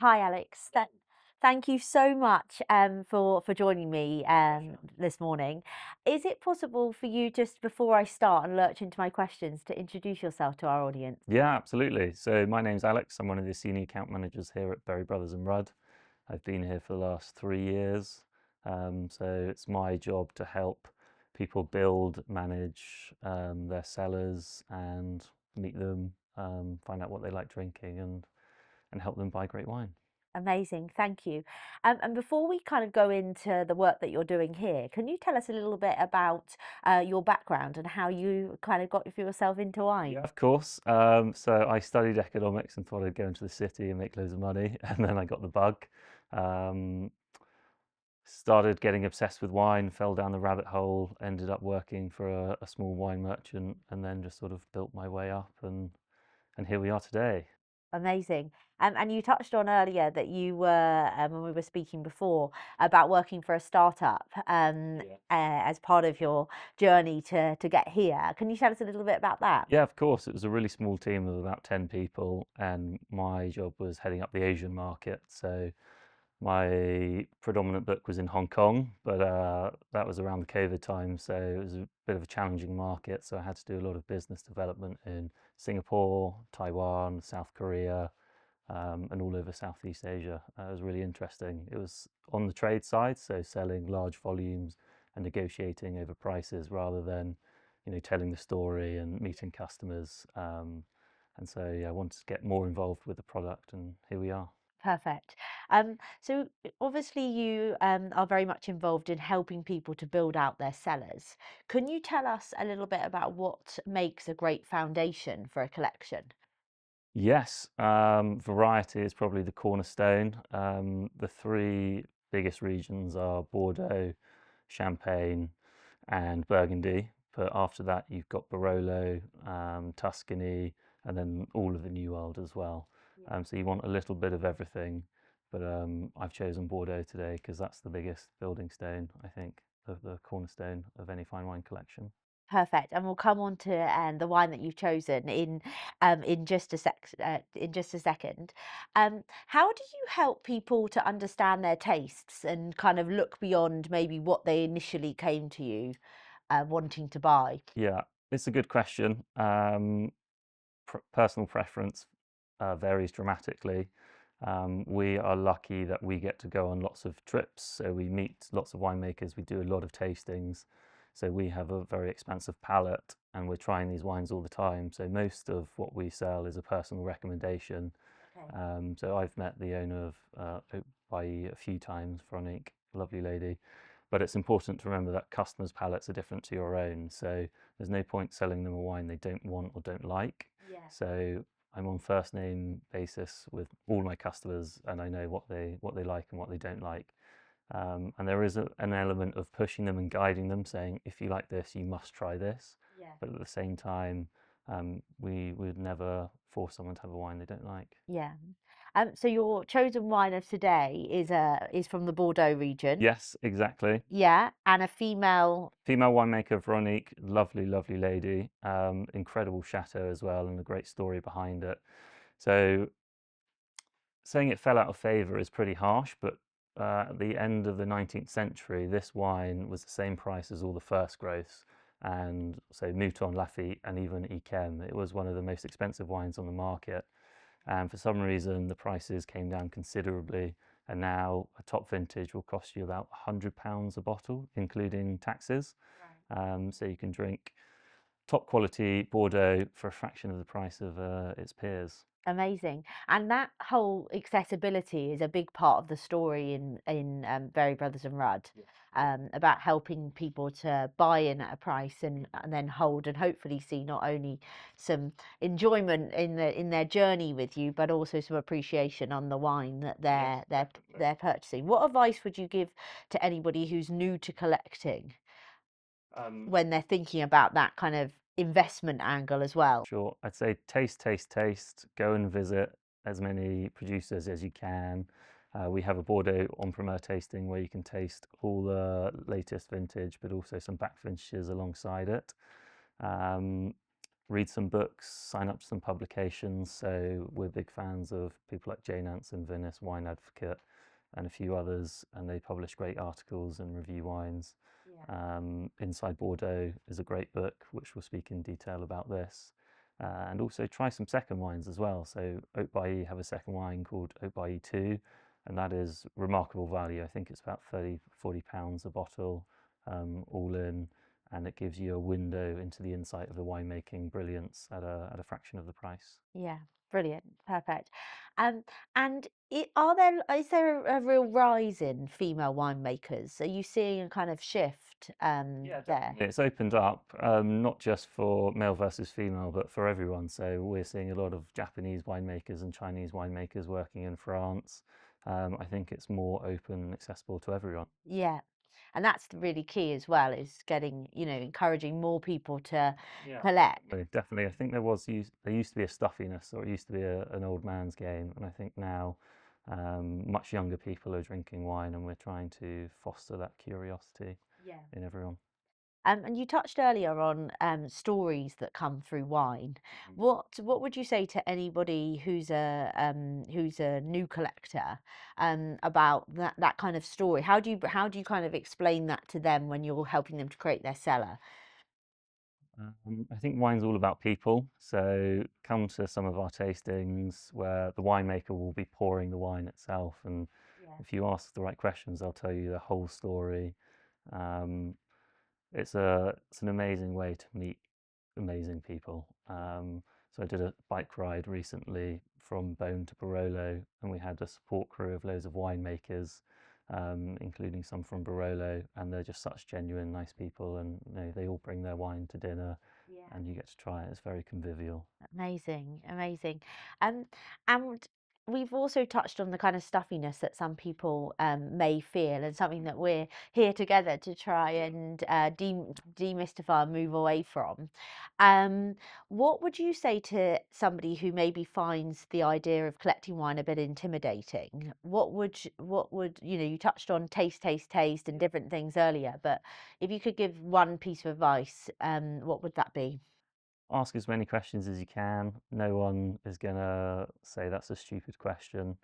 Hi, Alex. Thank you so much for joining me Pleasure. this morning. Is it possible for you, just before I start and lurch into my questions, to introduce yourself to our audience? Yeah, absolutely. So my name's Alex. I'm one of the senior account managers here at Berry Brothers and Rudd. I've been here for the last 3 years. So it's my job to help people build, manage their sellers and meet them, find out what they like drinking and help them buy great wine. Amazing, thank you. And before we kind of go into the work that you're doing here, can you tell us a little bit about your background and how you kind of got yourself into Yeah, wine? of course. So I studied economics and thought I'd go into the city and make loads of money, and then I got the bug. Um, Started getting obsessed with wine, fell down the rabbit hole, ended up working for a small wine merchant, and then just sort of built my way up, and here we are today. Amazing. And you touched on earlier that you were, when we were speaking before, about working for a startup Yeah. as part of your journey to get here. Can you tell us a little bit about that? Yeah, of course. It was a really small team of about 10 people, and my job was heading up the Asian market. So my predominant book was in Hong Kong, but that was around the COVID time, so it was a bit of a challenging market. So I had to do a lot of business development in Singapore, Taiwan, South Korea, and all over Southeast Asia. It was really interesting. It was on the trade side, so selling large volumes and negotiating over prices rather than, telling the story and meeting customers. And so, yeah, I wanted to get more involved with the product, and here we are. Perfect. So obviously you are very much involved in helping people to build out their cellars. Can you tell us a little bit about what makes a great foundation for a collection? Yes, variety is probably the cornerstone. The three biggest regions are Bordeaux, Champagne, and Burgundy. But after that, you've got Barolo, Tuscany, and then all of the New World as well. Yeah. So you want a little bit of everything. But I've chosen Bordeaux today because that's the biggest building stone, I think, the cornerstone of any fine wine collection. Perfect, and we'll come on to the wine that you've chosen in just a in just a second. How do you help people to understand their tastes and kind of look beyond maybe what they initially came to you wanting to buy? Yeah, it's a good question. Personal preference varies dramatically. We are lucky that we get to go on lots of trips, so we meet lots of winemakers, we do a lot of tastings, so we have a very expansive palate and we're trying these wines all the time. So most of what we sell is a personal recommendation. Okay. So I've met the owner of Bai a few times, Veronique, lovely lady. But it's important to remember that customers' palates are different to your own. So there's no point selling them a wine they don't want or don't like. Yeah. So I'm on first name basis with all my customers, and I know what they like and what they don't like. And there is an element of pushing them and guiding them, saying, if you like this, you must try this. Yeah. But at the same time, we would never force someone to have a wine they don't like. Yeah. So your chosen wine of today is from the Bordeaux region. Yes, exactly. Yeah, and a female. Female winemaker Veronique, lovely, lovely lady. Incredible chateau as well, and a great story behind it. So saying it fell out of favour is pretty harsh, but at the end of the 19th century, this wine was the same price as all the first growths, and so Mouton, Lafite, and even Yquem. It was one of the most expensive wines on the market, and for some reason, the prices came down considerably. And now a top vintage will cost you about £100 a bottle, including taxes. So you can drink top quality Bordeaux for a fraction of the price of its peers. Amazing. And that whole accessibility is a big part of the story in Berry Brothers and Rudd, Yeah. about helping people to buy in at a price and then hold and hopefully see not only some enjoyment in their journey with you, but also some appreciation on the wine that Yes, definitely. they're purchasing. What advice would you give to anybody who's new to collecting Um, when they're thinking about that kind of investment angle as well? sure. I'd say taste, taste, taste. Go and visit as many producers as you can. We have a Bordeaux en primeur tasting where you can taste all the latest vintage, but also some back vintages alongside it. Um, read some books, sign up to some publications. So we're big fans of people like Jane Anson, Venice, Wine Advocate, and a few others, and they publish great articles and review wines. Yeah. Inside Bordeaux is a great book which will speak in detail about this. And also try some second wines as well. So Haute Bailly have a second wine called Haute Bailly 2, and that is remarkable value. I think it's about 30, 40 pounds a bottle, all in, and it gives you a window into the insight of the winemaking brilliance at a fraction of the price. Yeah, brilliant, perfect. Um, and are there is there a real rise in female winemakers? Are you seeing a kind of shift Yeah, there? definitely. It's opened up, not just for male versus female, but for everyone. So we're seeing a lot of Japanese winemakers and Chinese winemakers working in France. I think it's more open and accessible to everyone. Yeah. And that's really key as well, is getting, encouraging more people to Yeah, collect. definitely, definitely. I think there used to be a stuffiness, or it used to be an old man's game, and I think now much younger people are drinking wine, and we're trying to foster that curiosity Yeah. in everyone. And you touched earlier on stories that come through wine. Mhm. What would you say to anybody who's a new collector about that kind of story? How do you kind of explain that to them when you're helping them to create their cellar? I think wine's all about people. So come to some of our tastings where the winemaker will be pouring the wine itself, and Yeah. if you ask the right questions, they'll tell you the whole story. Um, it's an amazing way to meet amazing people. Yeah. So I did a bike ride recently from Beaune to Barolo, and we had a support crew of loads of winemakers, including some from Barolo, and they're just such genuine, nice people, and they all bring their wine to dinner, Yeah. and you get to try it. It's very convivial. Amazing, amazing. Um, and we've also touched on the kind of stuffiness that some people may feel, and something that we're here together to try Yeah. and demystify and move away from. Um, what would you say to somebody who maybe finds the idea of collecting wine a bit intimidating? You touched on taste, taste, taste, and Yeah. different things earlier, but if you could give one piece of advice, what would that be? Ask as many questions as you can. No one is gonna say that's a stupid question.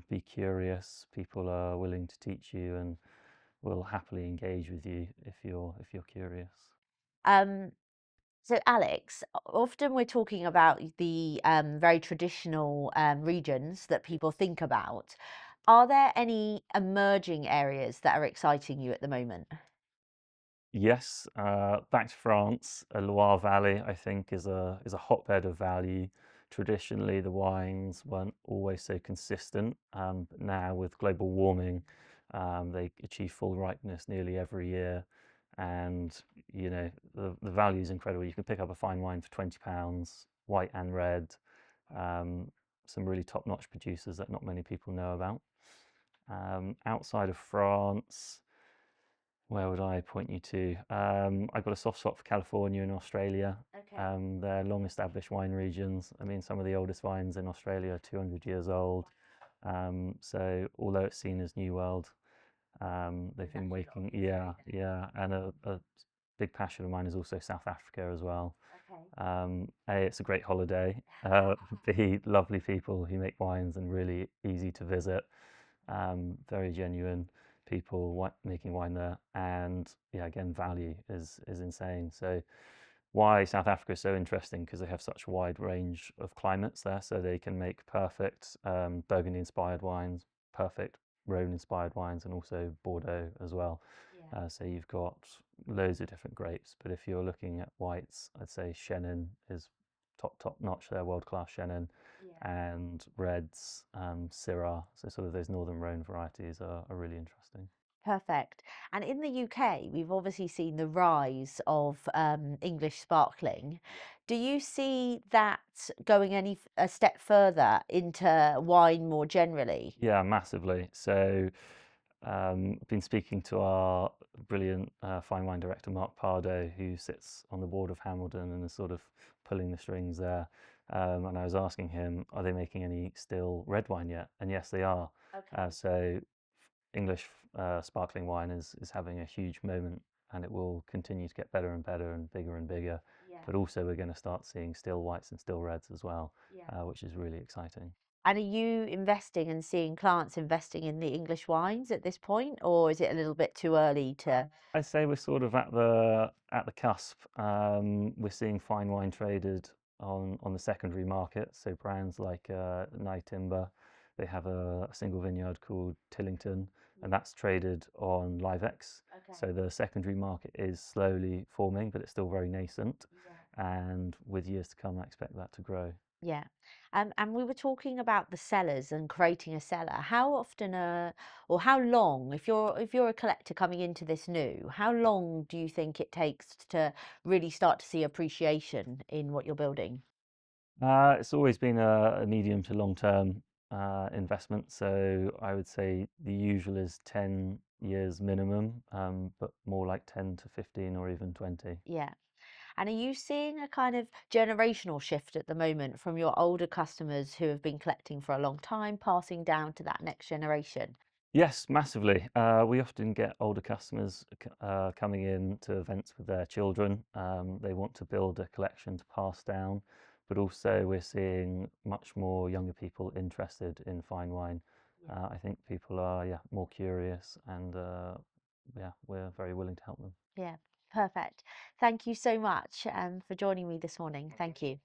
Be curious. People are willing to teach you and will happily engage with you if you're curious. Um, So, Alex, often we're talking about the very traditional regions that people think about. Are there any emerging areas that are exciting you at the moment? Yes, back to France, Loire Valley, I think, is a hotbed of value. Traditionally, the wines weren't always so consistent, but now with global warming, they achieve full ripeness nearly every year, and the value is incredible. You can pick up a fine wine for £20, white and red. Um, some really top-notch producers that not many people know about. Outside of France. Where would I point you to? I've got a soft spot for California and Australia. Okay. They're long established wine regions. I mean, some of the oldest wines in Australia are 200 years old. So although it's seen as New World, they've There's been actually a lot of making, history yeah, yeah. And a big passion of mine is also South Africa as well. there. A, it's a great holiday. B, lovely people who make wines and really easy to visit. Very genuine people making wine there, and yeah, again, value is insane. So why South Africa is so interesting because they have such a wide range of climates there, so they can make perfect Burgundy-inspired wines, perfect Rhone-inspired wines, and also Bordeaux as well. Yeah, So you've got loads of different grapes, but if you're looking at whites, I'd say Chenin is top notch. They're world class Chenin, yeah. and reds, Syrah. So sort of those northern Rhone varieties are really interesting. Perfect. And in the UK, we've obviously seen the rise of English sparkling. Yeah. Do you see that going a step further into wine more generally? Yeah, massively. So I've been speaking to our brilliant fine wine director, Mark Pardo, who sits on the board of Hamilton and is sort of pulling the strings there. And I was asking him, are they making any still red wine yet? And yes, they are. Okay. So English sparkling wine is having a huge moment, and it will continue to get better and better and bigger and bigger. Yeah. but also we're going to start seeing still whites and still reds as well, Yeah. which is really exciting. And are you investing and seeing clients investing in the English wines at this point, or is it a little bit too early to? I say we're sort of at the cusp. We're seeing fine wine traded on the secondary market. So brands like Nye Timber, they have a single vineyard called Tillington, and Yeah. that's traded on LiveX. Okay. So the secondary market is slowly forming, but it's still very nascent. Yeah. And with years to come, I expect that to grow. Yeah. And we were talking about the sellers and creating a cellar. How often or how long, if you're a collector coming into this new, how long do you think it takes to really start to see appreciation in what you're building? It's always been a medium to long term investment. So I would say the usual is 10 years minimum, but more like 10 to 15 or even 20. Yeah. And are you seeing a kind of generational shift at the moment from your older customers who have been collecting for a long time, passing down to that next generation? Yes, massively. We often get older customers coming in to events with their children. They want to build a collection to pass down, but also we're seeing much more younger people interested in fine wine. Yeah. I think people are, yeah, more curious, and yeah, we're very willing to help them. Yeah, perfect. Thank you so much for joining me this morning. Thank you.